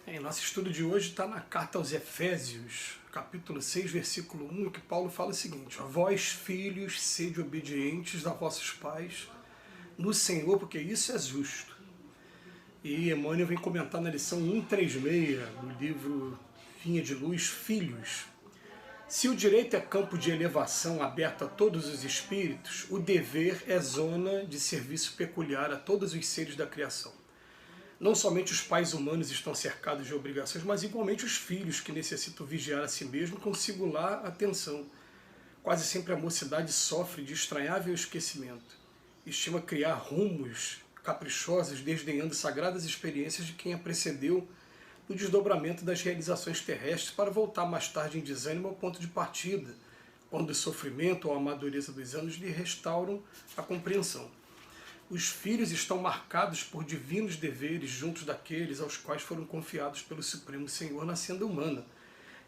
Nosso estudo de hoje está na carta aos Efésios, capítulo 6, versículo 1, que Paulo fala o seguinte: vós, filhos, sede obedientes a vossos pais no Senhor, porque isso é justo. E Emmanuel vem comentar na lição 136 do livro Vinha de Luz, Filhos. Se o direito é campo de elevação aberto a todos os espíritos, o dever é zona de serviço peculiar a todos os seres da criação. Não somente os pais humanos estão cercados de obrigações, mas igualmente os filhos, que necessitam vigiar a si mesmo com singular atenção. Quase sempre a mocidade sofre de estranhável esquecimento. Estima criar rumos caprichosos, desdenhando sagradas experiências de quem a precedeu no desdobramento das realizações terrestres, para voltar mais tarde em desânimo ao ponto de partida, quando o sofrimento ou a amadureza dos anos lhe restauram a compreensão. Os filhos estão marcados por divinos deveres juntos daqueles aos quais foram confiados pelo Supremo Senhor na senda humana.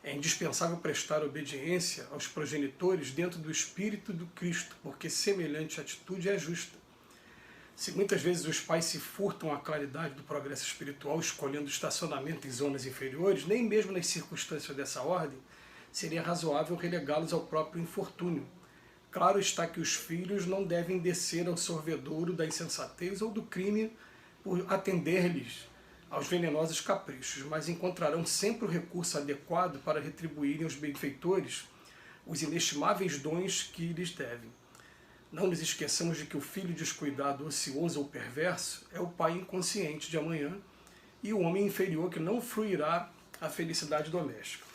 É indispensável prestar obediência aos progenitores dentro do espírito do Cristo, porque semelhante atitude é justa. Se muitas vezes os pais se furtam à claridade do progresso espiritual, escolhendo estacionamento em zonas inferiores, nem mesmo nas circunstâncias dessa ordem, seria razoável relegá-los ao próprio infortúnio. Claro está que os filhos não devem descer ao sorvedouro da insensatez ou do crime por atender-lhes aos venenosos caprichos, mas encontrarão sempre o recurso adequado para retribuírem aos benfeitores os inestimáveis dons que lhes devem. Não nos esqueçamos de que o filho descuidado, ocioso ou perverso é o pai inconsciente de amanhã e o homem inferior que não fruirá a felicidade doméstica.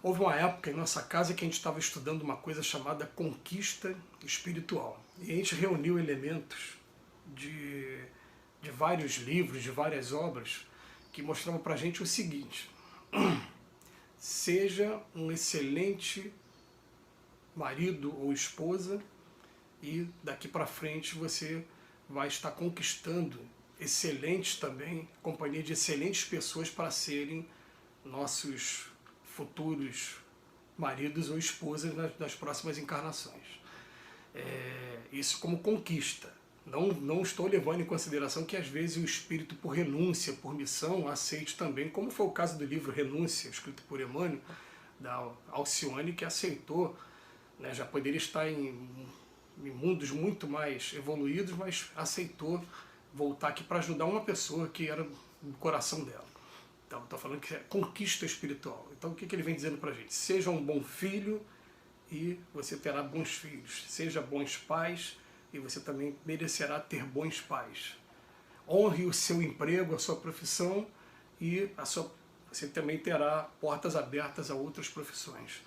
Houve uma época em nossa casa que a gente estava estudando uma coisa chamada conquista espiritual. E a gente reuniu elementos de vários livros, de várias obras, que mostravam para a gente o seguinte: seja um excelente marido ou esposa e daqui para frente você vai estar conquistando excelentes também, companhia de excelentes pessoas para serem nossos futuros maridos ou esposas nas próximas encarnações. Isso como conquista. Não estou levando em consideração que às vezes o espírito, por renúncia, por missão, aceite também, como foi o caso do livro Renúncia, escrito por Emmanuel, da Alcione, que aceitou, né, já poderia estar em mundos muito mais evoluídos, mas aceitou voltar aqui para ajudar uma pessoa que era do coração dela. Então, estou falando que é conquista espiritual. Então, o que ele vem dizendo para a gente? Seja um bom filho e você terá bons filhos. Seja bons pais e você também merecerá ter bons pais. Honre o seu emprego, a sua profissão e você também terá portas abertas a outras profissões.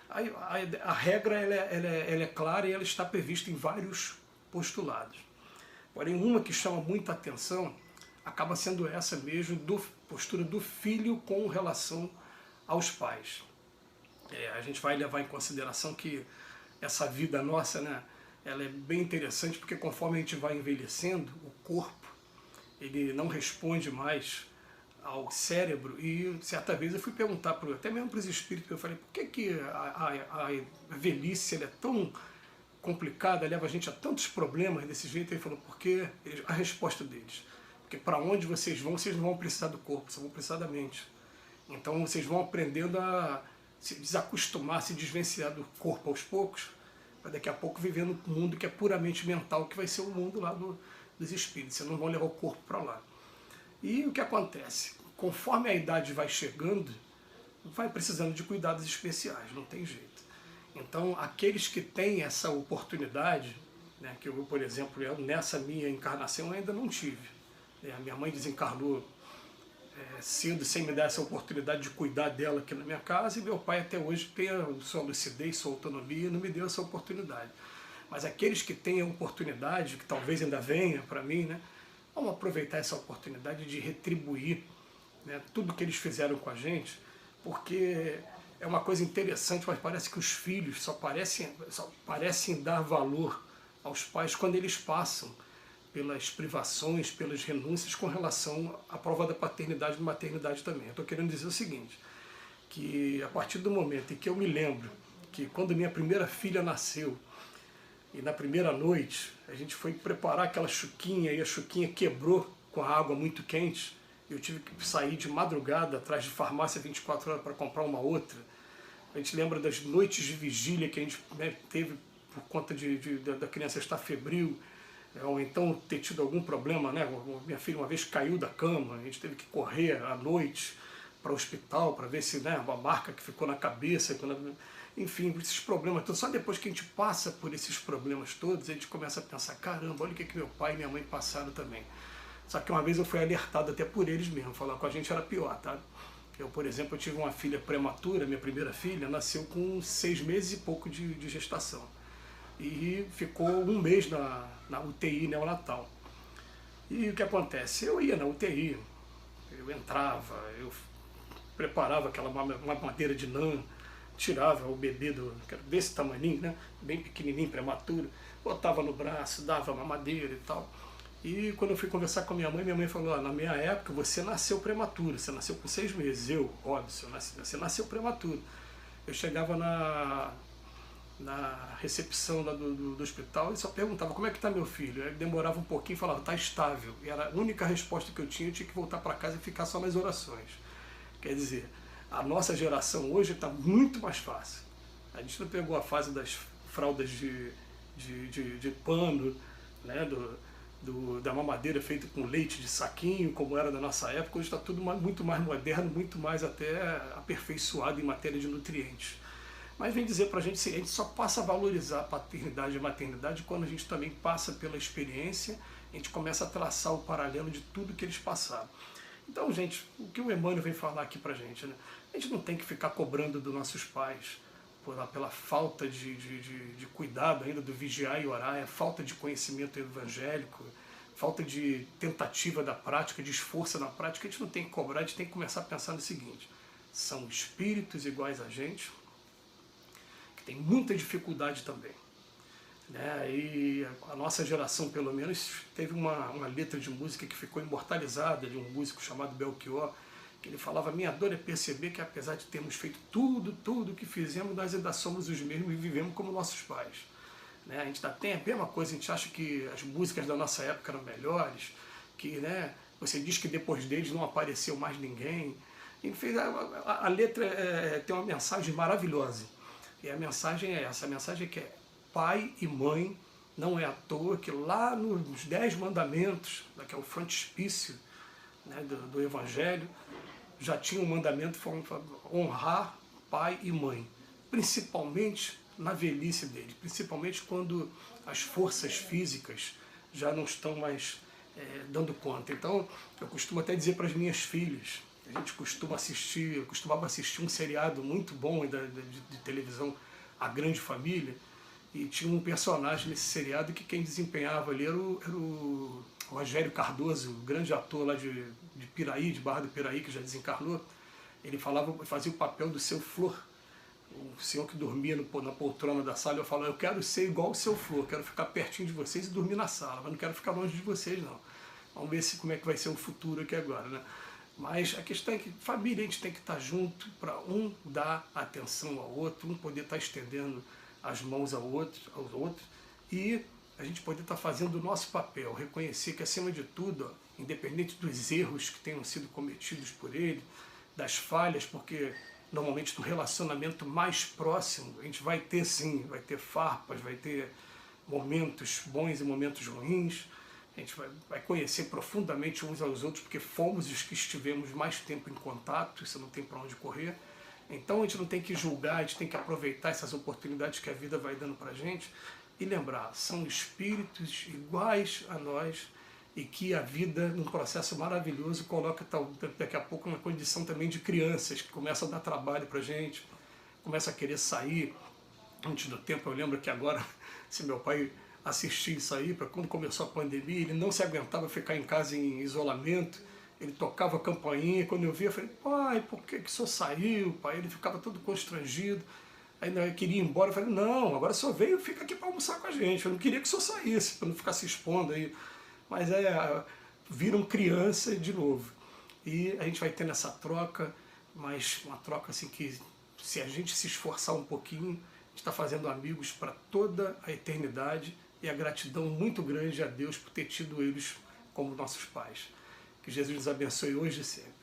A regra ela é clara e ela está prevista em vários postulados. Porém, uma que chama muita atenção acaba sendo essa mesmo, postura do filho com relação aos pais. A gente vai levar em consideração que essa vida nossa, né, ela é bem interessante, porque conforme a gente vai envelhecendo, o corpo ele não responde mais ao cérebro. E certa vez eu fui perguntar, até mesmo para os espíritos, eu falei, por que a velhice ela é tão complicada, leva a gente a tantos problemas desse jeito? Ele falou, porque a resposta deles: porque para onde vocês não vão precisar do corpo, vocês vão precisar da mente. Então vocês vão aprendendo a se desacostumar, se desvencilhar do corpo aos poucos, para daqui a pouco viver num mundo que é puramente mental, que vai ser o mundo lá dos espíritos. Vocês não vão levar o corpo para lá. E o que acontece? Conforme a idade vai chegando, vai precisando de cuidados especiais, não tem jeito. Então, aqueles que têm essa oportunidade, né, que eu, por exemplo, nessa minha encarnação ainda não tive. A minha mãe desencarnou cedo, sem me dar essa oportunidade de cuidar dela aqui na minha casa, e meu pai até hoje tem a sua lucidez, sua autonomia, e não me deu essa oportunidade. Mas aqueles que têm a oportunidade, que talvez ainda venha para mim, né, vamos aproveitar essa oportunidade de retribuir, né, tudo que eles fizeram com a gente, porque é uma coisa interessante, mas parece que os filhos só parecem dar valor aos pais quando eles passam pelas privações, pelas renúncias com relação à prova da paternidade e maternidade também. Eu estou querendo dizer o seguinte, que a partir do momento em que eu me lembro que quando minha primeira filha nasceu, e na primeira noite a gente foi preparar aquela chuquinha, e a chuquinha quebrou com a água muito quente, eu tive que sair de madrugada atrás de farmácia 24 horas para comprar uma outra. A gente lembra das noites de vigília que a gente, né, teve por conta da criança estar febril, ou então ter tido algum problema, né? Minha filha uma vez caiu da cama, a gente teve que correr à noite para o hospital para ver se, né, uma marca que ficou na cabeça, enfim, esses problemas todos. Só depois que a gente passa por esses problemas todos, a gente começa a pensar, caramba, olha o que meu pai e minha mãe passaram também. Só que uma vez eu fui alertado até por eles mesmo, falar com a gente era pior, tá? Eu, por exemplo, eu tive uma filha prematura, minha primeira filha, nasceu com 6 meses e pouco de gestação. E ficou um mês na UTI neonatal. E o que acontece? Eu ia na UTI, eu entrava, eu preparava aquela mamadeira de NAN, tirava o bebê desse tamaninho, né, bem pequenininho, prematuro, botava no braço, dava mamadeira e tal. E quando eu fui conversar com a minha mãe falou, na minha época você nasceu prematuro, você nasceu com 6 meses. Eu, óbvio, você nasceu prematuro. Eu chegava na recepção lá do hospital e só perguntava, como é que está meu filho? Aí demorava um pouquinho e falava, está estável. E era a única resposta que eu tinha que voltar para casa e ficar só nas orações. Quer dizer, a nossa geração hoje está muito mais fácil. A gente não pegou a fase das fraldas de pano, né, da mamadeira feita com leite de saquinho, como era da nossa época. Hoje está tudo muito mais moderno, muito mais até aperfeiçoado em matéria de nutrientes. Mas vem dizer para a gente a gente só passa a valorizar a paternidade e a maternidade quando a gente também passa pela experiência, a gente começa a traçar o paralelo de tudo que eles passaram. Então, gente, o que o Emmanuel vem falar aqui para a gente, né? A gente não tem que ficar cobrando dos nossos pais pela falta de cuidado ainda do vigiar e orar, é falta de conhecimento evangélico, falta de tentativa da prática, de esforço na prática. A gente não tem que cobrar, a gente tem que começar a pensar no seguinte: são espíritos iguais a gente, que tem muita dificuldade também, né? E a nossa geração, pelo menos, teve uma letra de música que ficou imortalizada, de um músico chamado Belchior, que ele falava, minha dor é perceber que apesar de termos feito tudo que fizemos, nós ainda somos os mesmos e vivemos como nossos pais. Né? A gente tem a mesma coisa, a gente acha que as músicas da nossa época eram melhores, que, né, você diz que depois deles não apareceu mais ninguém. Enfim, a letra tem uma mensagem maravilhosa. E a mensagem é essa, a mensagem é que é pai e mãe, não é à toa que lá nos 10 mandamentos, que é o frontispício, né, do Evangelho, já tinha um mandamento honrar pai e mãe, principalmente na velhice dele, principalmente quando as forças físicas já não estão mais dando conta. Então, eu costumo até dizer para as minhas filhas, a gente eu costumava assistir um seriado muito bom de televisão, A Grande Família, e tinha um personagem nesse seriado que quem desempenhava ali era o Rogério Cardoso, o grande ator lá de Piraí, de Barra do Piraí, que já desencarnou. Ele fazia o papel do seu Flor, o senhor que dormia na poltrona da sala. Eu falava, eu quero ser igual o seu Flor, quero ficar pertinho de vocês e dormir na sala, mas não quero ficar longe de vocês, não. Vamos ver como é que vai ser o futuro aqui agora, né? Mas a questão é que família, a gente tem que estar junto para um dar atenção ao outro, um poder estar estendendo as mãos aos outros, e a gente poder estar fazendo o nosso papel, reconhecer que, acima de tudo, independente dos erros que tenham sido cometidos por ele, das falhas, porque normalmente no relacionamento mais próximo a gente vai ter sim, vai ter farpas, vai ter momentos bons e momentos ruins, a gente vai conhecer profundamente uns aos outros, porque fomos os que estivemos mais tempo em contato, isso não tem para onde correr. Então a gente não tem que julgar, a gente tem que aproveitar essas oportunidades que a vida vai dando para a gente e lembrar, são espíritos iguais a nós e que a vida, num processo maravilhoso, coloca daqui a pouco uma condição também de crianças, que começam a dar trabalho para a gente, começam a querer sair antes do tempo. Eu lembro que agora, se meu pai assistir isso aí, para quando começou a pandemia, ele não se aguentava ficar em casa em isolamento, ele tocava a campainha, e quando eu via, eu falei, pai, por que o senhor saiu, pai? Ele ficava todo constrangido, ainda queria ir embora. Eu falei, não, agora o senhor veio, fica aqui para almoçar com a gente, eu não queria que o senhor saísse, para não ficar se expondo aí. Mas viram criança de novo. E a gente vai tendo essa troca, mas uma troca assim que, se a gente se esforçar um pouquinho, a gente está fazendo amigos para toda a eternidade, e a gratidão muito grande a Deus por ter tido eles como nossos pais. Que Jesus nos abençoe hoje e sempre.